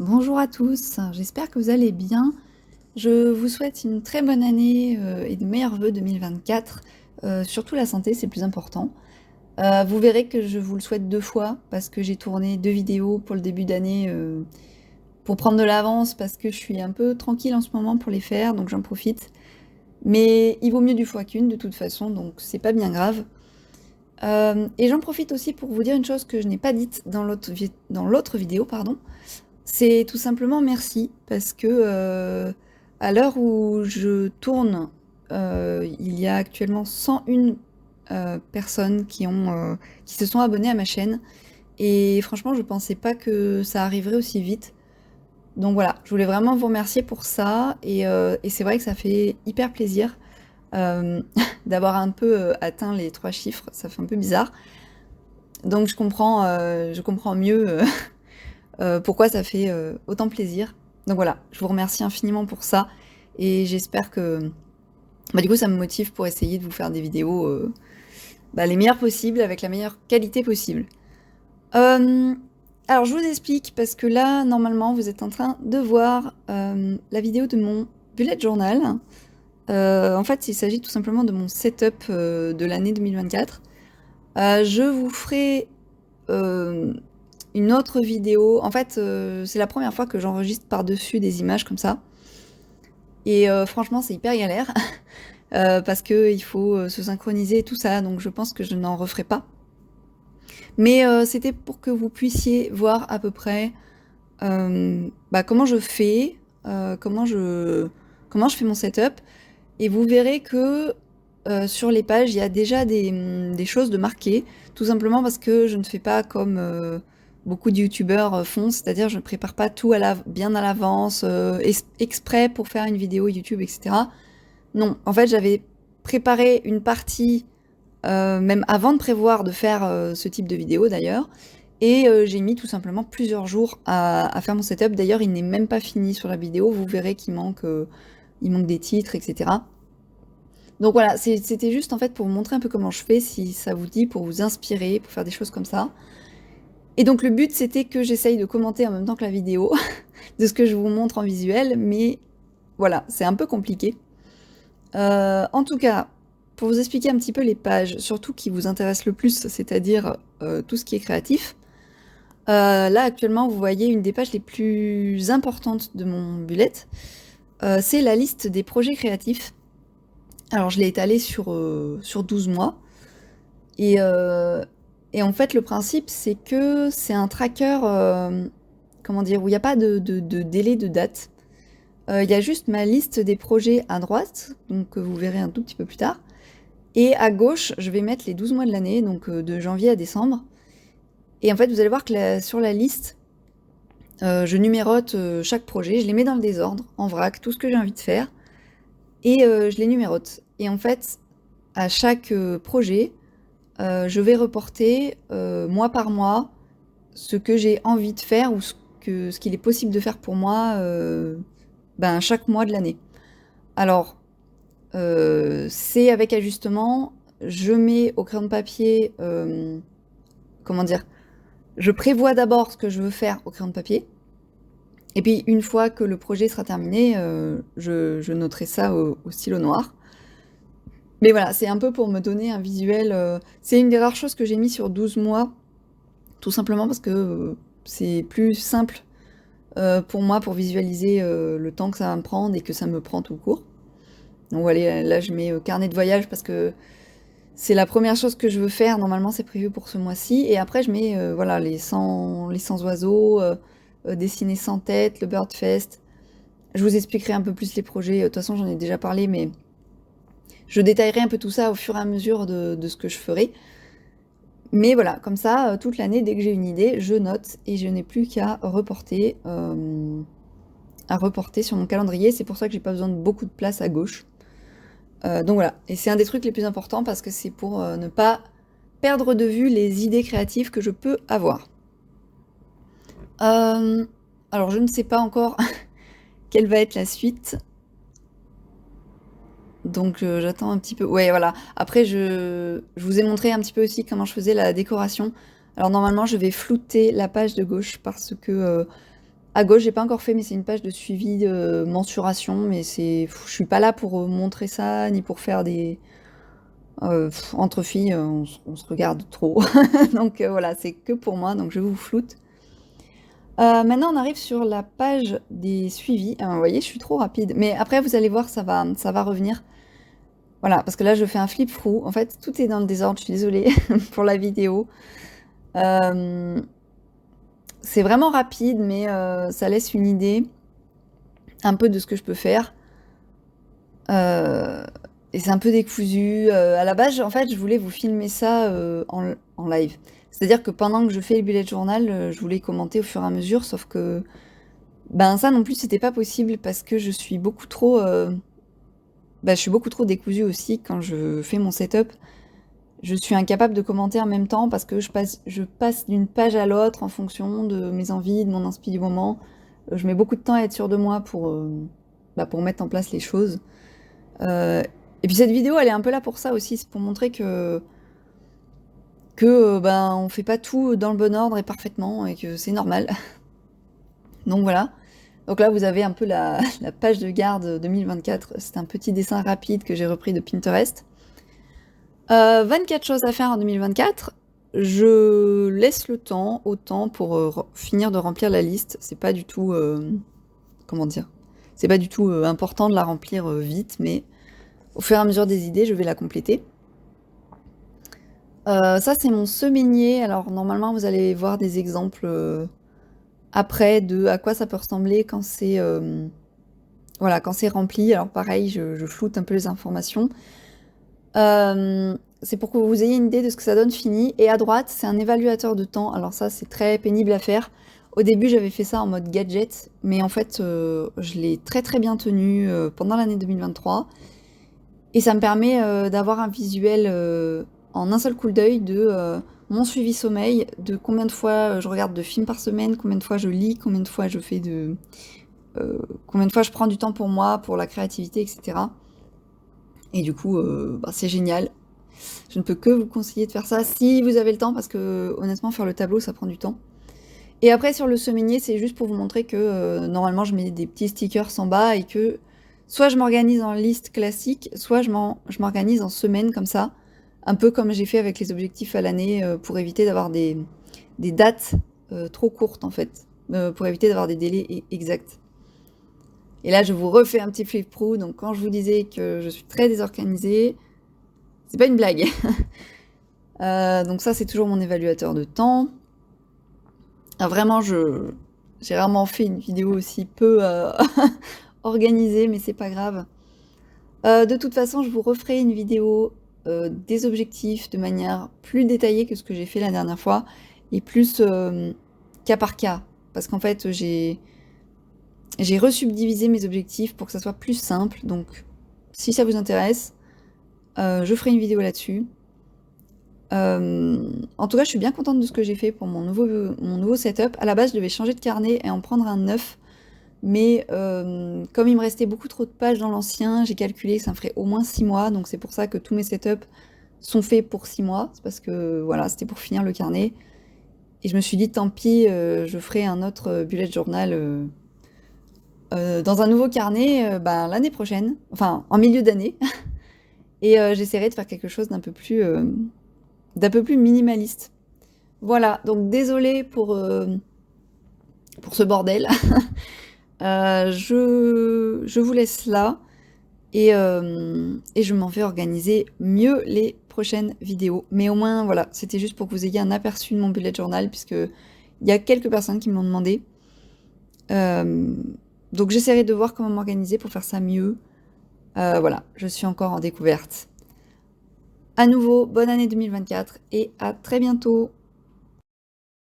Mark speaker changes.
Speaker 1: Bonjour à tous, j'espère que vous allez bien. Je vous souhaite une très bonne année et de meilleurs vœux 2024. Surtout la santé, c'est le plus important. Vous verrez que je vous le souhaite 2 fois parce que j'ai tourné 2 vidéos pour le début d'année pour prendre de l'avance parce que je suis un peu tranquille en ce moment pour les faire, donc j'en profite. Mais il vaut mieux du fois qu'une de toute façon, donc c'est pas bien grave. Et j'en profite aussi pour vous dire une chose que je n'ai pas dite dans l'autre vidéo, pardon. C'est tout simplement merci parce que à l'heure où je tourne, il y a actuellement 101 personnes qui se sont abonnées à ma chaîne et franchement, je pensais pas que ça arriverait aussi vite. Donc voilà, je voulais vraiment vous remercier pour ça et c'est vrai que ça fait hyper plaisir d'avoir un peu atteint les 3 chiffres. Ça fait un peu bizarre. Donc je comprends mieux pourquoi ça fait autant plaisir. Donc voilà, je vous remercie infiniment pour ça et j'espère que du coup ça me motive pour essayer de vous faire des vidéos les meilleures possibles avec la meilleure qualité possible. Euh, alors je vous explique parce que là normalement vous êtes en train de voir la vidéo de mon bullet journal. En fait il s'agit tout simplement de mon setup de l'année 2024. Je vous ferai euh, une autre vidéo. En fait, c'est la première fois que j'enregistre par-dessus des images comme ça. Et franchement, c'est hyper galère. Parce qu'il faut se synchroniser et tout ça. Donc je pense que je n'en referai pas. Mais c'était pour que vous puissiez voir à peu près comment je fais, comment je fais mon setup. Et vous verrez que sur les pages, il y a déjà des choses de marquées, tout simplement parce que je ne fais pas comme beaucoup de youtubeurs font, c'est-à-dire je ne prépare pas tout bien à l'avance, exprès pour faire une vidéo YouTube, etc. Non, en fait j'avais préparé une partie, même avant de prévoir de faire ce type de vidéo d'ailleurs, et j'ai mis tout simplement plusieurs jours à faire mon setup. D'ailleurs il n'est même pas fini sur la vidéo, vous verrez il manque des titres, etc. Donc voilà, c'était juste en fait pour vous montrer un peu comment je fais, si ça vous dit, pour vous inspirer, pour faire des choses comme ça. Et donc le but c'était que j'essaye de commenter en même temps que la vidéo de ce que je vous montre en visuel, mais voilà, c'est un peu compliqué. En tout cas, pour vous expliquer un petit peu les pages, surtout qui vous intéressent le plus, c'est-à-dire tout ce qui est créatif. Là actuellement vous voyez une des pages les plus importantes de mon bullet, c'est la liste des projets créatifs. Alors je l'ai étalée sur 12 mois. Et, et en fait, le principe, c'est que c'est un tracker, comment dire, où il n'y a pas de délai de date. Il y a juste ma liste des projets à droite, donc que vous verrez un tout petit peu plus tard. Et à gauche, je vais mettre les 12 mois de l'année, donc de janvier à décembre. Et en fait, vous allez voir que sur la liste, je numérote chaque projet, je les mets dans le désordre, en vrac, tout ce que j'ai envie de faire, et je les numérote. Et en fait, à chaque projet, je vais reporter mois par mois ce que j'ai envie de faire ou ce qu'il est possible de faire pour moi chaque mois de l'année. Alors, c'est avec ajustement. Je mets au crayon de papier, comment dire, je prévois d'abord ce que je veux faire au crayon de papier. Et puis, une fois que le projet sera terminé, je noterai ça au stylo noir. Mais voilà, c'est un peu pour me donner un visuel. C'est une des rares choses que j'ai mis sur 12 mois, tout simplement parce que c'est plus simple pour moi pour visualiser le temps que ça va me prendre et que ça me prend tout court. Donc voilà, là je mets carnet de voyage parce que c'est la première chose que je veux faire. Normalement c'est prévu pour ce mois-ci. Et après je mets voilà, les 100 oiseaux, dessiner sans tête, le Birdfest. Je vous expliquerai un peu plus les projets. De toute façon j'en ai déjà parlé, mais je détaillerai un peu tout ça au fur et à mesure de ce que je ferai. Mais voilà, comme ça, toute l'année, dès que j'ai une idée, je note et je n'ai plus qu'à reporter, sur mon calendrier. C'est pour ça que j'ai pas besoin de beaucoup de place à gauche. Donc voilà, et c'est un des trucs les plus importants parce que c'est pour ne pas perdre de vue les idées créatives que je peux avoir. Euh, alors je ne sais pas encore quelle va être la suite. Donc j'attends un petit peu. Ouais, voilà. Après, je vous ai montré un petit peu aussi comment je faisais la décoration. Alors normalement, je vais flouter la page de gauche parce que À gauche, j'ai pas encore fait, mais c'est une page de suivi de mensuration, mais je suis pas là pour montrer ça, ni pour faire des... entre filles, on se regarde trop. Donc voilà, c'est que pour moi, donc je vous floute. Maintenant, on arrive sur la page des suivis. Vous voyez, je suis trop rapide. Mais après, vous allez voir, ça va revenir. Voilà, parce que là, je fais un flip through. En fait, tout est dans le désordre, je suis désolée pour la vidéo. C'est vraiment rapide, mais ça laisse une idée un peu de ce que je peux faire. Et c'est un peu décousu. À la base, en fait, je voulais vous filmer ça en live. C'est-à-dire que pendant que je fais le bullet journal, je voulais commenter au fur et à mesure, sauf que ben ça non plus, c'était pas possible parce que je suis beaucoup trop décousue aussi quand je fais mon setup. Je suis incapable de commenter en même temps parce que je passe d'une page à l'autre en fonction de mes envies, de mon inspi du moment. Je mets beaucoup de temps à être sûre de moi pour mettre en place les choses. Et puis cette vidéo, elle est un peu là pour ça aussi, c'est pour montrer que on fait pas tout dans le bon ordre et parfaitement, et que c'est normal. Donc voilà. Donc là, vous avez un peu la page de garde 2024. C'est un petit dessin rapide que j'ai repris de Pinterest. 24 choses à faire en 2024. Je laisse le temps au temps pour finir de remplir la liste. C'est pas du tout... comment dire? C'est pas du tout important de la remplir vite, mais au fur et à mesure des idées, je vais la compléter. Ça, c'est mon semainier. Alors, normalement, vous allez voir des exemples après de à quoi ça peut ressembler quand c'est voilà, quand c'est rempli. Alors, pareil, je floute un peu les informations. C'est pour que vous ayez une idée de ce que ça donne fini. Et à droite, c'est un évaluateur de temps. Alors ça, c'est très pénible à faire. Au début, j'avais fait ça en mode gadget, mais en fait, je l'ai très très bien tenu pendant l'année 2023. Et ça me permet d'avoir un visuel en un seul coup d'œil de mon suivi sommeil, de combien de fois je regarde de films par semaine, combien de fois je lis, combien de fois je fais combien de fois je prends du temps pour moi, pour la créativité, etc. Et du coup, c'est génial. Je ne peux que vous conseiller de faire ça si vous avez le temps, parce que honnêtement, faire le tableau, ça prend du temps. Et après, sur le semainier, c'est juste pour vous montrer que normalement, je mets des petits stickers en bas et que soit je m'organise en liste classique, soit je m'organise en semaine comme ça, un peu comme j'ai fait avec les objectifs à l'année pour éviter d'avoir des dates trop courtes en fait, pour éviter d'avoir des délais exacts. Et là, je vous refais un petit flip through. Donc, quand je vous disais que je suis très désorganisée, c'est pas une blague. Donc ça, c'est toujours mon évaluateur de temps. Ah, vraiment, j'ai rarement fait une vidéo aussi peu organisée, mais c'est pas grave. De toute façon, je vous referai une vidéo des objectifs de manière plus détaillée que ce que j'ai fait la dernière fois, et plus cas par cas. Parce qu'en fait, j'ai resubdivisé mes objectifs pour que ça soit plus simple. Donc, si ça vous intéresse, je ferai une vidéo là-dessus. En tout cas, je suis bien contente de ce que j'ai fait pour mon nouveau setup. À la base, je devais changer de carnet et en prendre un neuf. Mais comme il me restait beaucoup trop de pages dans l'ancien, j'ai calculé que ça me ferait au moins 6 mois. Donc c'est pour ça que tous mes setups sont faits pour 6 mois. C'est parce que voilà, c'était pour finir le carnet. Et je me suis dit, tant pis, je ferai un autre bullet journal dans un nouveau carnet l'année prochaine. Enfin, en milieu d'année. Et j'essaierai de faire quelque chose d'un peu plus minimaliste. Voilà, donc désolée pour ce bordel. Je vous laisse là et je m'en vais organiser mieux les prochaines vidéos. Mais au moins, voilà, c'était juste pour que vous ayez un aperçu de mon bullet journal, puisque il y a quelques personnes qui m'ont demandé. Donc j'essaierai de voir comment m'organiser pour faire ça mieux. Voilà, je suis encore en découverte. À nouveau, bonne année 2024 et à très bientôt.